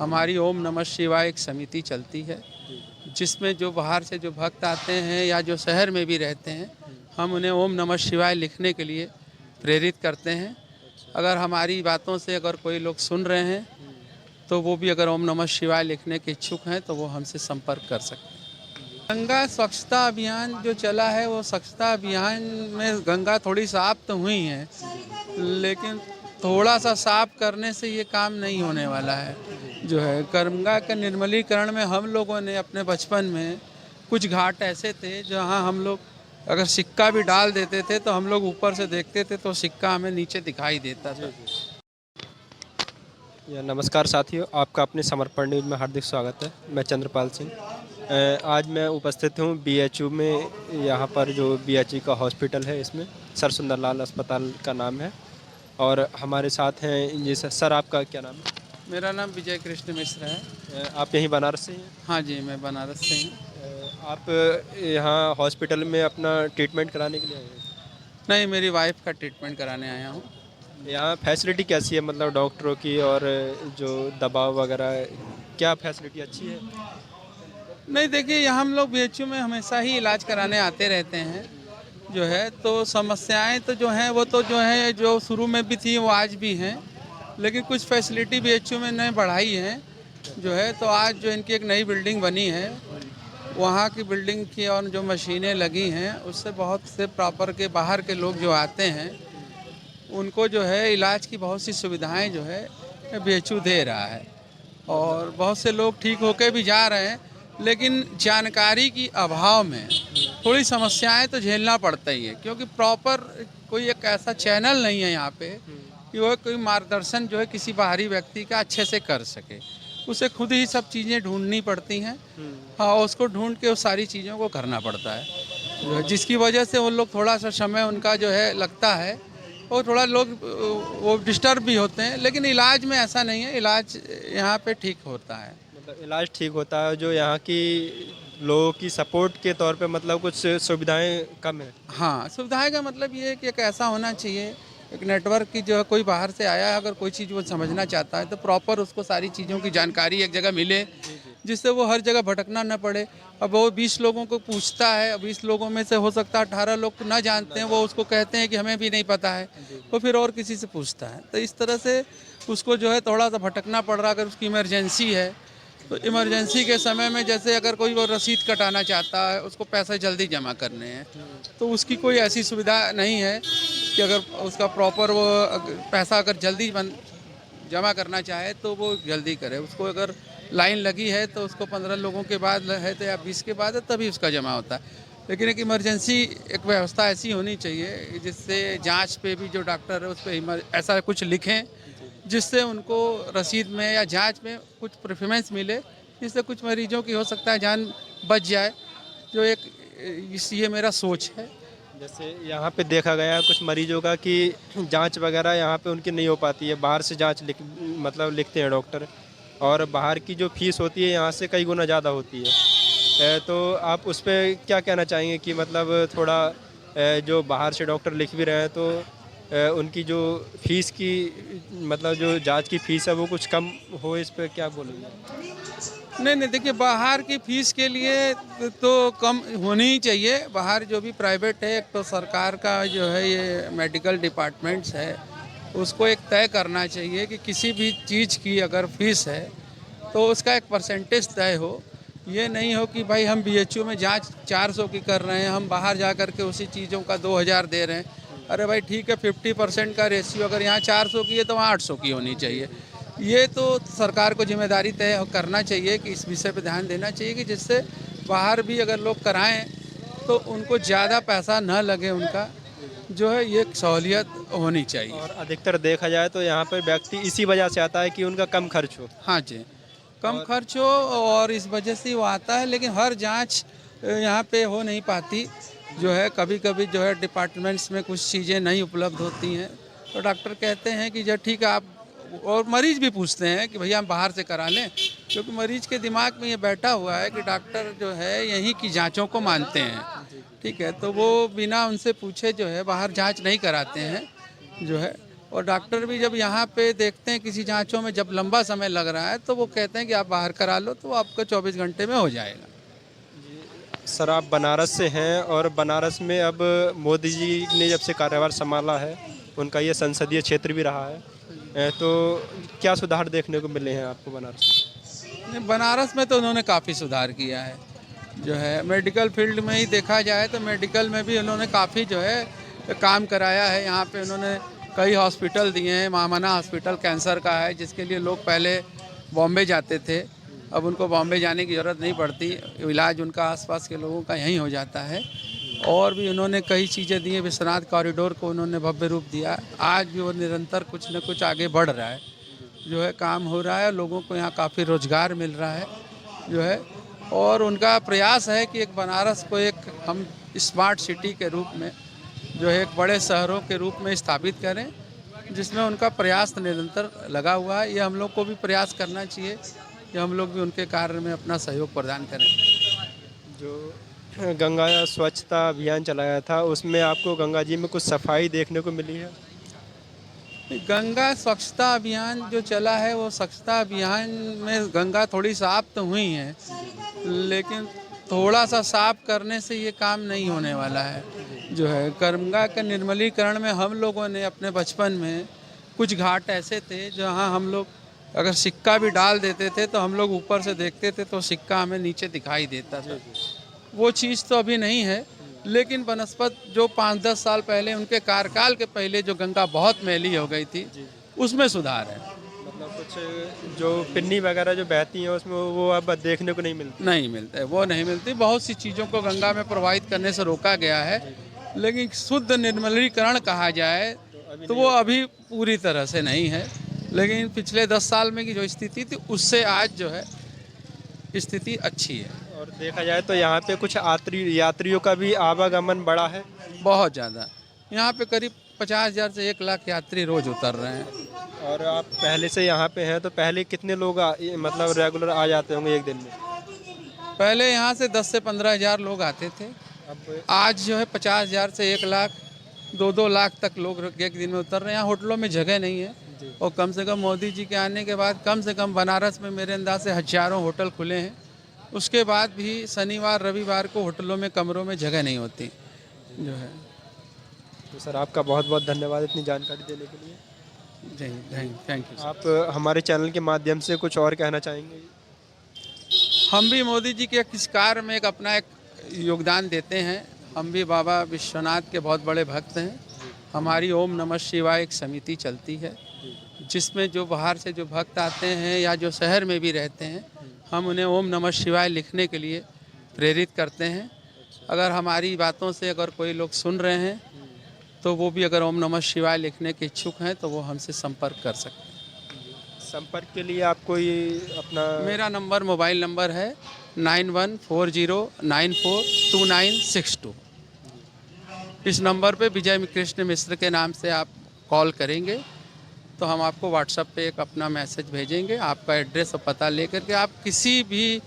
हमारी ओम नमः शिवाय एक समिति चलती है, जिसमें जो बाहर से जो भक्त आते हैं या जो शहर में भी रहते हैं, हम उन्हें ओम नमः शिवाय लिखने के लिए प्रेरित करते हैं। अगर हमारी बातों से अगर कोई लोग सुन रहे हैं, तो वो भी अगर ओम नमः शिवाय लिखने के इच्छुक हैं तो वो हमसे संपर्क कर सकते हैं। गंगा स्वच्छता अभियान जो चला है, वो स्वच्छता अभियान में गंगा थोड़ी साफ तो हुई है, लेकिन थोड़ा सा साफ करने से ये काम नहीं होने वाला है। जो है गंगा के निर्मलीकरण में हम लोगों ने अपने बचपन में कुछ घाट ऐसे थे जहाँ हम लोग अगर सिक्का भी डाल देते थे तो हम लोग ऊपर से देखते थे तो सिक्का हमें नीचे दिखाई देता था। या नमस्कार साथियों, आपका अपने समर्पण न्यूज में हार्दिक स्वागत है। मैं चंद्रपाल सिंह। आज मैं उपस्थित हूँ बीएचयू में। यहाँ पर जो बीएचयू का हॉस्पिटल है, इसमें सर सुंदरलाल अस्पताल का नाम है और हमारे साथ हैं जी सर। आपका क्या नाम है? मेरा नाम विजय कृष्ण मिश्र है। आप यहीं बनारस से हैं? हाँ जी, मैं बनारस से हूँ। आप यहाँ हॉस्पिटल में अपना ट्रीटमेंट कराने के लिए आए हैं? नहीं, मेरी वाइफ का ट्रीटमेंट कराने आया हूँ। यहाँ फैसिलिटी कैसी है, मतलब डॉक्टरों की और जो दबाव वगैरह, क्या फैसिलिटी अच्छी है? नहीं, देखिए यहाँ हम लोग बीएचयू में हमेशा ही इलाज कराने आते रहते हैं। जो है तो समस्याएं तो जो हैं वो तो जो है जो शुरू में भी थी वो आज भी हैं, लेकिन कुछ फैसिलिटी बीएचयू में नए बढ़ाई है। जो है तो आज जो इनकी एक नई बिल्डिंग बनी है, वहाँ की बिल्डिंग की और जो मशीनें लगी हैं उससे बहुत से प्रॉपर के बाहर के लोग जो आते हैं उनको जो है इलाज की बहुत सी सुविधाएं जो है बीएचयू दे रहा है और बहुत से लोग ठीक होके भी जा रहे हैं, लेकिन जानकारी की अभाव में थोड़ी समस्याएं तो झेलना पड़ता ही है, क्योंकि प्रॉपर कोई एक ऐसा चैनल नहीं है यहाँ पे कि वो कोई मार्गदर्शन जो है किसी बाहरी व्यक्ति का अच्छे से कर सके। उसे खुद ही सब चीज़ें ढूंढनी पड़ती हैं। हाँ, उसको ढूंढ के उस सारी चीज़ों को करना पड़ता है, जो है जिसकी वजह से वो लोग थोड़ा सा समय उनका जो है लगता है और थोड़ा लोग वो डिस्टर्ब भी होते हैं, लेकिन इलाज में ऐसा नहीं है। इलाज यहाँ पे ठीक होता है। मतलब इलाज ठीक होता है, जो यहाँ की लोगों की सपोर्ट के तौर पे मतलब कुछ सुविधाएं कम है। हाँ, सुविधाएं का मतलब ये है कि एक ऐसा होना चाहिए, एक नेटवर्क की जो है कोई बाहर से आया है अगर कोई चीज़ वो समझना चाहता है तो प्रॉपर उसको सारी चीज़ों की जानकारी एक जगह मिले, जिससे वो हर जगह भटकना न पड़े। अब वो 20 लोगों को पूछता है, 20 लोगों में से हो सकता है 18 लोग ना जानते हैं, वो उसको कहते हैं कि हमें भी नहीं पता है, वो फिर और किसी से पूछता है। तो इस तरह से उसको जो है थोड़ा सा भटकना पड़ रहा। अगर उसकी इमरजेंसी है तो इमरजेंसी के समय में जैसे अगर कोई वो रसीद कटाना चाहता है, उसको पैसे जल्दी जमा करने हैं, तो उसकी कोई ऐसी सुविधा नहीं है कि अगर उसका प्रॉपर वो पैसा अगर जल्दी जमा करना चाहे तो वो जल्दी करे। उसको अगर लाइन लगी है तो उसको 15 लोगों के बाद है तो या 20 के बाद है तभी उसका जमा होता है। लेकिन एक इमरजेंसी एक व्यवस्था ऐसी होनी चाहिए जिससे जांच पे भी जो डॉक्टर है उस पर ऐसा कुछ लिखें जिससे उनको रसीद में या जांच में कुछ प्रेफरेंस मिले, जिससे कुछ मरीजों की हो सकता है जान बच जाए। जो एक ये मेरा सोच है। जैसे यहाँ पे देखा गया है कुछ मरीजों का कि जांच वगैरह यहाँ पे उनकी नहीं हो पाती है, बाहर से जांच मतलब लिखते हैं डॉक्टर, और बाहर की जो फीस होती है यहाँ से कई गुना ज़्यादा होती है। तो आप उस पर क्या कहना चाहेंगे कि मतलब थोड़ा जो बाहर से डॉक्टर लिख भी रहे हैं तो उनकी जो फीस की मतलब जो जांच की फीस है वो कुछ कम हो, इस पर क्या बोलेंगे? नहीं, देखिए बाहर की फ़ीस के लिए तो कम होनी ही चाहिए। बाहर जो भी प्राइवेट है, एक तो सरकार का जो है ये मेडिकल डिपार्टमेंट्स है, उसको एक तय करना चाहिए कि किसी भी चीज़ की अगर फ़ीस है तो उसका एक परसेंटेज तय हो। ये नहीं हो कि भाई हम बीएचयू में जांच 400 की कर रहे हैं, हम बाहर जा कर के उसी चीज़ों का 2000 दे रहे हैं। अरे भाई ठीक है, 50% का रेशियो अगर यहाँ 400 की है तो वहाँ 800 की होनी चाहिए। ये तो सरकार को जिम्मेदारी तय करना चाहिए कि इस विषय पे ध्यान देना चाहिए कि जिससे बाहर भी अगर लोग कराएं तो उनको ज़्यादा पैसा न लगे, उनका जो है ये सहूलियत होनी चाहिए। और अधिकतर देखा जाए तो यहाँ पर व्यक्ति इसी वजह से आता है कि उनका कम खर्च हो। हाँ जी, कम खर्च हो और इस वजह से वो आता है, लेकिन हर जांच यहाँ पे हो नहीं पाती। जो है कभी कभी जो है डिपार्टमेंट्स में कुछ चीज़ें नहीं उपलब्ध होती हैं, तो डॉक्टर कहते हैं कि जो ठीक है आप, और मरीज भी पूछते हैं कि भैया हम बाहर से करा लें, क्योंकि मरीज के दिमाग में ये बैठा हुआ है कि डॉक्टर जो है यहीं की जांचों को मानते हैं। ठीक है, तो वो बिना उनसे पूछे जो है बाहर जांच नहीं कराते हैं। जो है और डॉक्टर भी जब यहाँ पे देखते हैं किसी जांचों में जब लंबा समय लग रहा है तो वो कहते हैं कि आप बाहर करा लो, तो आपका 24 घंटे में हो जाएगा। सर आप बनारस से हैं और बनारस में अब मोदी जी ने जब से कार्यभार संभाला है, उनका ये संसदीय क्षेत्र भी रहा है, तो क्या सुधार देखने को मिले हैं आपको बनारस में? नहीं, बनारस में तो उन्होंने काफ़ी सुधार किया है। जो है मेडिकल फील्ड में ही देखा जाए तो मेडिकल में भी उन्होंने काफ़ी जो है काम कराया है। यहाँ पे उन्होंने कई हॉस्पिटल दिए हैं। महामना हॉस्पिटल कैंसर का है, जिसके लिए लोग पहले बॉम्बे जाते थे, अब उनको बॉम्बे जाने की ज़रूरत नहीं पड़ती, इलाज उनका आसपास के लोगों का यहीं हो जाता है। और भी उन्होंने कई चीज़ें दी हैं। विश्वनाथ कॉरिडोर को उन्होंने भव्य रूप दिया। आज भी वो निरंतर कुछ न कुछ आगे बढ़ रहा है, जो है काम हो रहा है। लोगों को यहाँ काफ़ी रोजगार मिल रहा है जो है। और उनका प्रयास है कि एक बनारस को एक हम स्मार्ट सिटी के रूप में जो है एक बड़े शहरों के रूप में स्थापित करें, जिसमें उनका प्रयास निरंतर लगा हुआ है। ये हम लोग को भी प्रयास करना चाहिए कि हम लोग भी उनके कार्य में अपना सहयोग प्रदान करें। जो गंगा स्वच्छता अभियान चलाया था, उसमें आपको गंगा जी में कुछ सफाई देखने को मिली है? गंगा स्वच्छता अभियान जो चला है, वो स्वच्छता अभियान में गंगा थोड़ी साफ तो हुई है, लेकिन थोड़ा सा साफ करने से ये काम नहीं होने वाला है। जो है गंगा का निर्मलीकरण में हम लोगों ने अपने बचपन में कुछ घाट ऐसे थे जहाँ हम लोग अगर सिक्का भी डाल देते थे तो हम लोग ऊपर से देखते थे तो सिक्का हमें नीचे दिखाई देता था। वो चीज़ तो अभी नहीं है, लेकिन बनस्पत जो 5-10 साल पहले उनके कार्यकाल के पहले जो गंगा बहुत मैली हो गई थी, उसमें सुधार है। मतलब कुछ जो पिन्नी वगैरह जो बहती हैं उसमें वो अब देखने को नहीं मिलती? नहीं मिलता है, वो नहीं मिलती। बहुत सी चीज़ों को गंगा में प्रवाहित करने से रोका गया है, लेकिन शुद्ध निर्मलीकरण कहा जाए तो वो अभी पूरी तरह से नहीं है। लेकिन पिछले 10 साल में की जो स्थिति थी, उससे आज जो है स्थिति अच्छी है। और देखा जाए तो यहाँ पे कुछ यात्रियों का भी आवागमन बढ़ा है? बहुत ज़्यादा। यहाँ पे करीब 50,000 से 1 लाख यात्री रोज उतर रहे हैं। और आप पहले से यहाँ पे हैं, तो पहले कितने लोग मतलब रेगुलर आ जाते होंगे एक दिन में? पहले यहाँ से 10 से 15,000 लोग आते थे। अब आज जो है 50,000 से 1 लाख 2-2 लाख तक लोग एक दिन में उतर रहे हैं। यहाँ होटलों में जगह नहीं है, और कम से कम मोदी जी के आने के बाद कम से कम बनारस में मेरे अंदाज से हजारों होटल खुले हैं। उसके बाद भी शनिवार रविवार को होटलों में कमरों में जगह नहीं होती जो है। तो सर आपका बहुत बहुत धन्यवाद इतनी जानकारी देने के लिए। जी थैंक यू। आप हमारे चैनल के माध्यम से कुछ और कहना चाहेंगे? हम भी मोदी जी के किस कार्य में एक अपना एक योगदान देते हैं। हम भी बाबा विश्वनाथ के बहुत बड़े भक्त हैं। हमारी ओम नमः शिवाय एक समिति चलती है, जिसमें जो बाहर से जो भक्त आते हैं या जो शहर में भी रहते हैं, हम उन्हें ओम नमः शिवाय लिखने के लिए प्रेरित करते हैं। अगर हमारी बातों से अगर कोई लोग सुन रहे हैं तो वो भी अगर ओम नमः शिवाय लिखने के इच्छुक हैं तो वो हमसे संपर्क कर सकते हैं। संपर्क के लिए आपको ये अपना मेरा नंबर मोबाइल नंबर है 9140942962। इस नंबर पे विजय कृष्ण मिश्र के नाम से आप कॉल करेंगे तो हम आपको व्हाट्सएप पे एक अपना मैसेज भेजेंगे। आपका एड्रेस और पता लेकर के आप किसी भी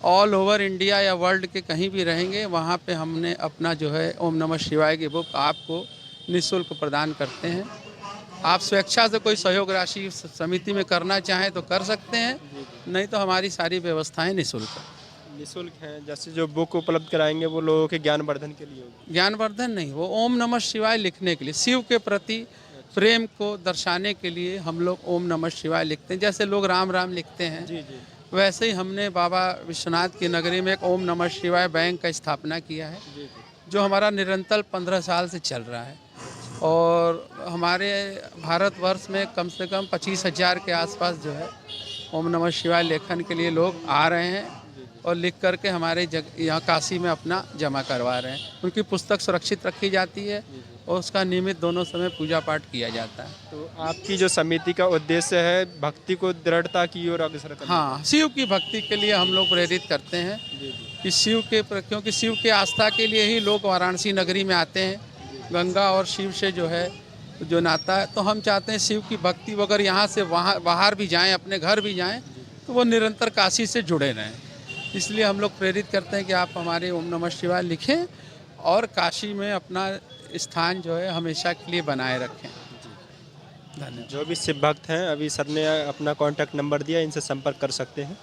ऑल ओवर इंडिया या वर्ल्ड के कहीं भी रहेंगे, वहाँ पे हमने अपना जो है ओम नमः शिवाय की बुक आपको निःशुल्क प्रदान करते हैं। आप स्वेच्छा से कोई सहयोग राशि समिति में करना चाहें तो कर सकते हैं, नहीं तो हमारी सारी व्यवस्थाएं निःशुल्क हैं। जैसे जो बुक उपलब्ध कराएंगे वो लोगों के ज्ञानवर्धन के लिए होगी? ज्ञानवर्धन नहीं, वो ओम नमः शिवाय लिखने के लिए, शिव के प्रति प्रेम को दर्शाने के लिए हम लोग ओम नमः शिवाय लिखते हैं। जैसे लोग राम राम लिखते हैं, वैसे ही हमने बाबा विश्वनाथ की नगरी में एक ओम नमः शिवाय बैंक का स्थापना किया है, जो हमारा निरंतर 15 साल से चल रहा है। और हमारे भारतवर्ष में कम से कम 25,000 के आसपास जो है ओम नमः शिवाय लेखन के लिए लोग आ रहे हैं और लिख करके हमारे यहाँ काशी में अपना जमा करवा रहे हैं। उनकी पुस्तक सुरक्षित रखी जाती है और उसका नियमित दोनों समय पूजा पाठ किया जाता है। तो आपकी जो समिति का उद्देश्य है भक्ति को दृढ़ता की ओर अग्रसर करना? हाँ, शिव की भक्ति के लिए हम लोग प्रेरित करते हैं कि क्योंकि शिव के आस्था के लिए ही लोग वाराणसी नगरी में आते हैं। गंगा और शिव से जो है जो नाता है, तो हम चाहते हैं शिव की भक्ति अगर यहाँ से वहाँ बाहर भी जाएं, अपने घर भी जाएं, तो वो निरंतर काशी से जुड़े रहें। इसलिए हम लोग प्रेरित करते हैं कि आप हमारे ओम नमः शिवाय लिखें और काशी में अपना स्थान जो है हमेशा के लिए बनाए रखें। धन्यवाद। जो भी शिव भक्त हैं, अभी सर ने अपना कॉन्टैक्ट नंबर दिया, इनसे संपर्क कर सकते हैं।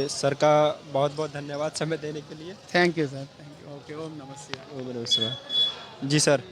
सर का बहुत बहुत धन्यवाद समय देने के लिए। Thank you sir, thank you. Okay, ओम नमः शिवाय। ओम नमः शिवाय। जी सर।